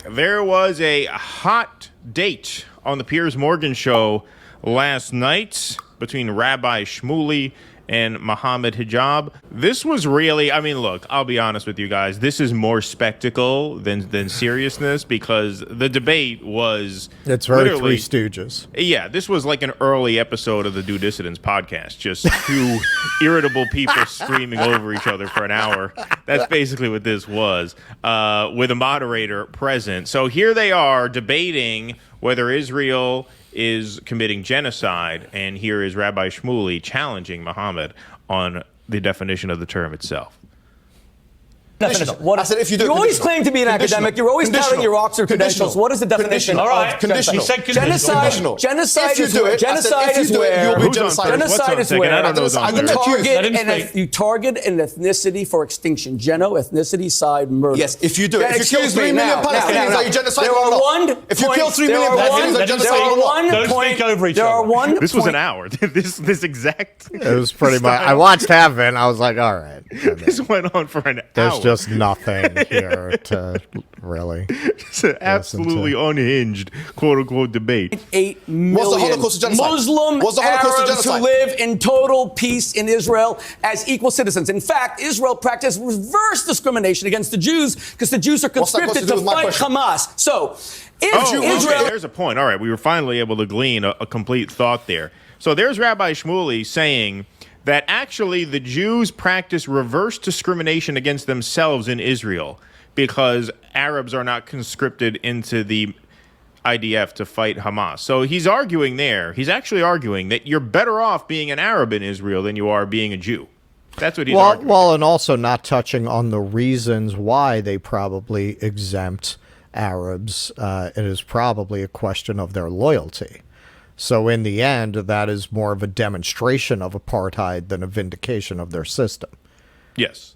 There was a hot date on the Piers Morgan show last night between Rabbi Shmuley and Muhammad Hijab. This was really, I mean, look, I'll be honest with you guys. This is more spectacle than seriousness, because the debate was... It's very Three Stooges. Yeah, this was like an early episode of the DueDissidence podcast. Just two irritable people screaming over each other for an hour. That's basically what this was, with a moderator present. So here they are debating whether Israel is committing genocide, and here is Rabbi Shmuley challenging Muhammad on the definition of the term itself. Definition. What, I said, if you always claim to be an academic. You're always touting your Oxford credentials. What is the definition? All right. Conditional. Genocide Is where genocide is where you target an ethnicity for extinction. Ethnicity side murder. Yes, if you do it. If you kill 3 million Palestinians, are you genocide or not? If you kill 3 million Palestinians, are you genocide or not? Don't speak over each other. This was an hour. This exact. It was pretty much. I watched half of it, and I was like, all right. This went on for an hour. Just nothing here to really. It's an absolutely unhinged, quote unquote, debate. 8 million Muslim Arabs who live in total peace in Israel as equal citizens. In fact, Israel practiced reverse discrimination against the Jews because the Jews are conscripted to fight Hamas. So, Israel. There's a point. All right, we were finally able to glean a complete thought there. So there's Rabbi Shmuley saying that actually the Jews practice reverse discrimination against themselves in Israel because Arabs are not conscripted into the IDF to fight Hamas. So he's arguing there. He's actually arguing that you're better off being an Arab in Israel than you are being a Jew. That's what he's arguing. Well, and also not touching on the reasons why they probably exempt Arabs. It is probably a question of their loyalty. So in the end, that is more of a demonstration of apartheid than a vindication of their system. Yes.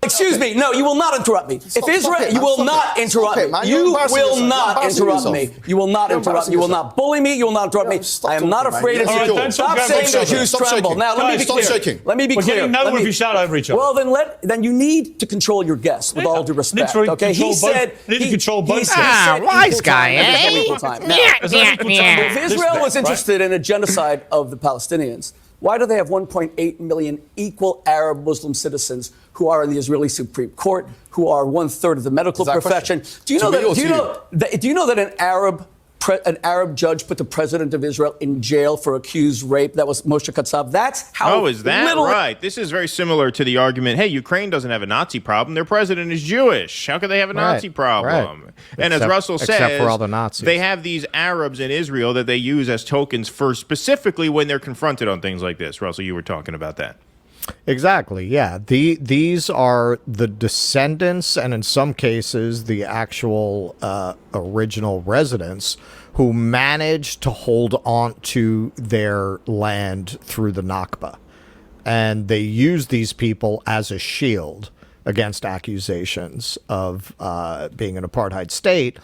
Excuse me. No, you will not interrupt me. If Israel, you will not interrupt me. You will not interrupt me. You will not interrupt me. You will not bully me. You will not interrupt me. I am not afraid of you. Stop saying the Jews tremble. Now, let me be clear. Let me be clear. We're getting nowhere if you shout over each other. Well, then you need to control your guests with all due respect. Okay? He said he need to control both. Wise guy, eh? If Israel was interested in a genocide of the Palestinians, why do they have 1.8 million equal Arab Muslim citizens who are in the Israeli Supreme Court, who are 1/3 of the medical profession? Do you know that an Arab judge put the president of Israel in jail for accused rape? That was Moshe Katsav. That's how. Oh, is that right? This is very similar to the argument, hey, Ukraine doesn't have a Nazi problem. Their president is Jewish. How could they have a Nazi problem? Right. And as Russell says, except for all the Nazis, they have these Arabs in Israel that they use as tokens for specifically when they're confronted on things like this. Russell, you were talking about that. Exactly, yeah. These are the descendants, and in some cases, the actual original residents who managed to hold on to their land through the Nakba. And they use these people as a shield against accusations of being an apartheid state.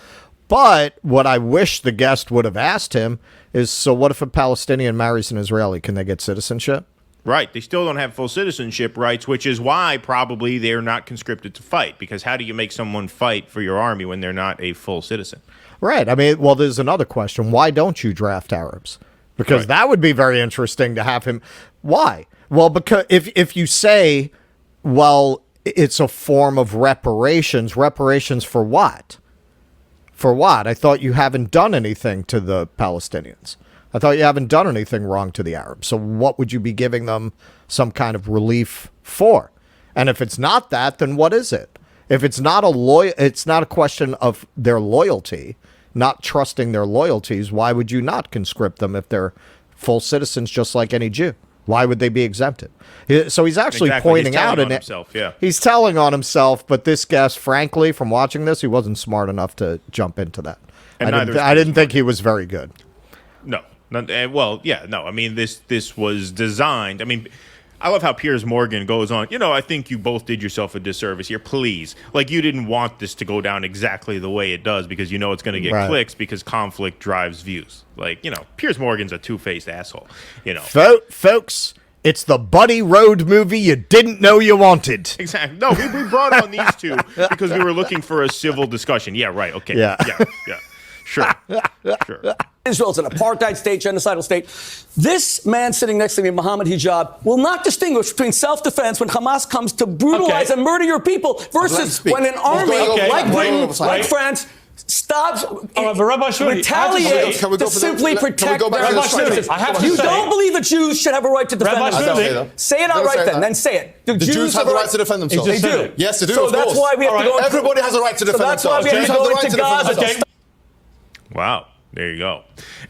But what I wish the guest would have asked him is, so what if a Palestinian marries an Israeli? Can they get citizenship? Right. They still don't have full citizenship rights, which is why probably they're not conscripted to fight. Because how do you make someone fight for your army when they're not a full citizen? Right. I mean, well, there's another question. Why don't you draft Arabs? Because that would be very interesting to have him. Why? Well, because if you say, well, it's a form of reparations for what? For what? I thought you haven't done anything to the Palestinians. I thought you haven't done anything wrong to the Arabs. So what would you be giving them some kind of relief for? And if it's not that, then what is it? If it's not it's not a question of their loyalty, not trusting their loyalties, why would you not conscript them if they're full citizens just like any Jew? Why would they be exempted? So he's actually pointing out in it. He's telling on himself, but this guest, frankly, from watching this, he wasn't smart enough to jump into that. I didn't think he was very good. No. Well, yeah, no. I mean, this was designed. I mean, I love how Piers Morgan goes on. I think you both did yourself a disservice here. Please, like, you didn't want this to go down exactly the way it does because it's going to get clicks because conflict drives views. Like, Piers Morgan's a two-faced asshole. Folks, It's the Buddy Road movie you didn't know you wanted. Exactly. No, we brought on these two because we were looking for a civil discussion. Yeah, right. Okay. Yeah. Sure. Israel's an apartheid state, genocidal state. This man sitting next to me, Mohammed Hijab, will not distinguish between self-defense when Hamas comes to brutalize and murder your people versus when an army like Britain, like France, stops, retaliates to simply protect their citizens. You don't believe the Jews should have a right to defend themselves? Say it outright then say it. The Jews have the right to defend themselves. They do. Yes, they do. So that's why we have to go. Everybody has a right to defend themselves. That's why we have to go into Gaza. Wow. There you go.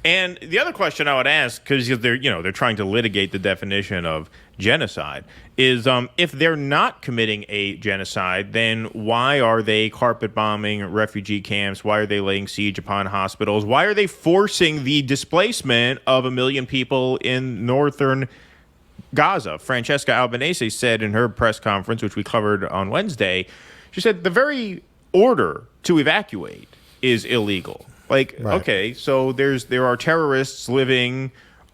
And the other question I would ask, because they're trying to litigate the definition of genocide, is if they're not committing a genocide, then why are they carpet bombing refugee camps? Why are they laying siege upon hospitals? Why are they forcing the displacement of 1 million people in northern Gaza? Francesca Albanese said in her press conference, which we covered on Wednesday, she said the very order to evacuate is illegal. Okay, so there are terrorists living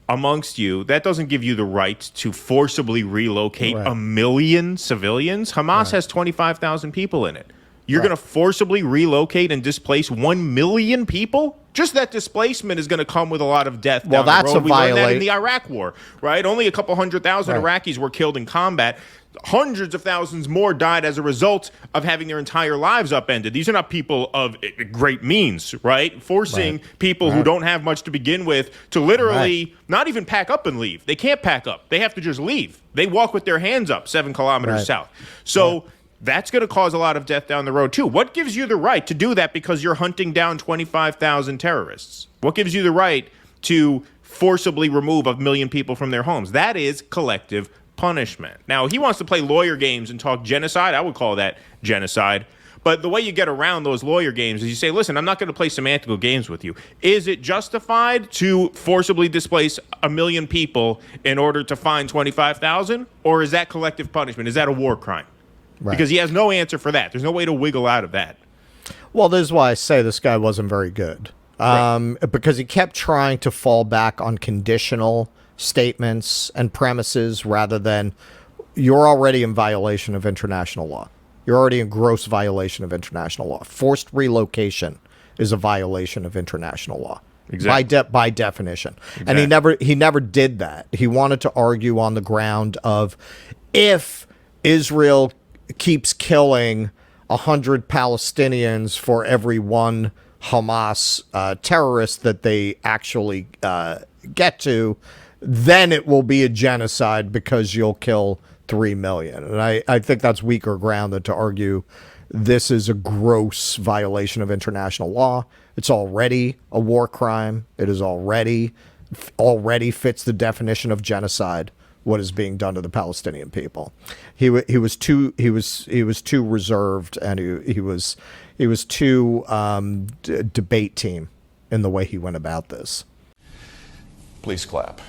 amongst you. That doesn't give you the right to forcibly relocate 1 million civilians. Hamas has 25,000 people in it. You're going to forcibly relocate and displace 1 million people? Just that displacement is going to come with a lot of death down the road. We learned that in the Iraq War, right? Only a couple 100,000 Iraqis were killed in combat. Hundreds of thousands more died as a result of having their entire lives upended. These are not people of great means, right? Forcing people who don't have much to begin with to literally not even pack up and leave. They can't pack up. They have to just leave. They walk with their hands up 7 kilometers south. So that's going to cause a lot of death down the road, too. What gives you the right to do that because you're hunting down 25,000 terrorists? What gives you the right to forcibly remove 1 million people from their homes? That is collective punishment. Now, he wants to play lawyer games and talk genocide. I would call that genocide. But the way you get around those lawyer games is you say, listen, I'm not going to play semantical games with you. Is it justified to forcibly displace 1 million people in order to find 25,000? Or is that collective punishment? Is that a war crime? Because he has no answer for that. There's no way to wiggle out of that. Well, this is why I say this guy wasn't very good. Because he kept trying to fall back on conditional statements and premises rather than you're already in violation of international law. You're already in gross violation of international law. Forced relocation is a violation of international law. Exactly. By definition. Exactly. And he never did that. He wanted to argue on the ground of if Israel keeps killing 100 Palestinians for every one Hamas terrorist that they actually get to, then it will be a genocide because you'll kill 3 million. And I think that's weaker ground than to argue this is a gross violation of international law. It's already a war crime. It is already fits the definition of genocide. What is being done to the Palestinian people? He was too reserved, and he was too debate team in the way he went about this. Please clap.